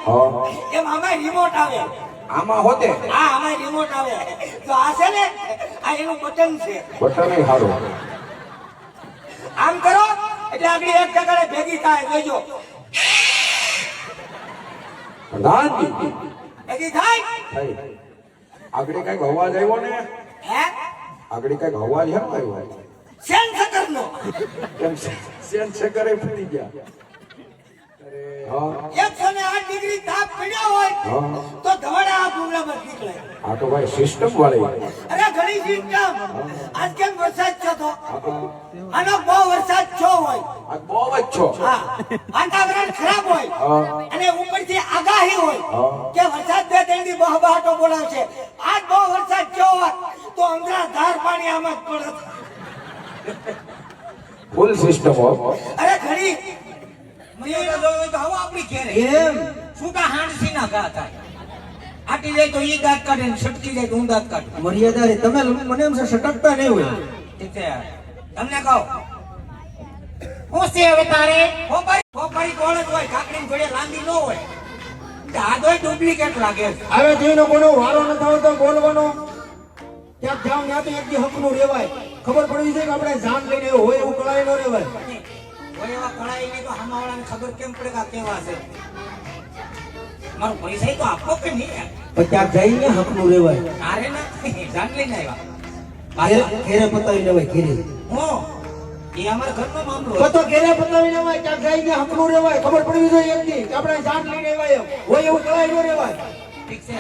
એમ આમાં રિમોટ આવે. આમાં હોતે હા આમાં રિમોટ આવે. તો આ છે ને આ એનું બટન છે. બટન સારું. આમ કરો એટલે આગળ એક જગ્યાએ ભેગી થાય. જોજો ભેગી થાય. આગળ કઈક અવાજ આવ્યો ને. હે આગળ કઈક અવાજ એમ આવ્યો. સેન્સર નો. કેમ સેન્સર કરે ફરી ગયા. 108 ડિગ્રી તાપ પડ્યો હોય તો ધવાડા આ પ્રોગ્રામ નીકળે. આ તો ભાઈ સિસ્ટમ વાળી. અરે ઘણી સિસ્ટમ. આજ કેમ વરસાદ છે તો આનો બહુ વરસાદ છો હોય. આ બહુ જ છો. હા વાતાવરણ ખરાબ હોય અને ઉપરથી આગાહી હોય કે વરસાદ 2-3 દી બહબાટો બોલાવશે. આજ બહુ વરસાદ છો હોય તો અંદરા ધાર પાણી આમાં જ પડે. ફૂલ સિસ્ટમ હો. અરે ઘણી મને તો જોયો તો હવે આપણી ઘેરે એમ સુકા હાંડસી ના ગા થાય. આટી જાય તો ઈ દાંત કાઢે ને છટકી જાય તો હું દાંત કાઢું. મર્યાદા રે તમે મને એમ સટકતા નહીં હોય. ઠીક છે તમને કહો હું છે હવે તારે ખોપારી કોણ જ હોય. કાકડી જોડે લાંબી ન હોય. આ તો ડુપ્લિકેટ લાગે છે. હવે જોઈને કોનો વારો ન થાવ તો બોલવાનો. ત્યાં જાવ ત્યાં તો એક દી હકનું રહેવાય. ખબર પડવી છે કે આપણે જાન લઈને હોય એવું કળાઈ ન રહેવાય. કોઈ એવા કળાઈ નહીં તો હામાવાળાને ખબર કેમ પડે કે આ કેવા છે. મારો પૈસા તો આપો કે નહીં. પણ ત્યાં જઈને હકનું રહેવાય. તારે ના જાન લઈને આવ્યા ઘેરે પતાવી લેવાય ઘેરે. હું એ અમારા ઘરનો મામલો તો ઘેરે પતાવી લેવાય. ત્યાં જઈને હકનું રહેવાય. ખબર પડવી જોઈએ એક દી કે આપણે જાન લઈને આવ્યા હોય એવું કળાઈ ન રહેવાય. ઠીક છે.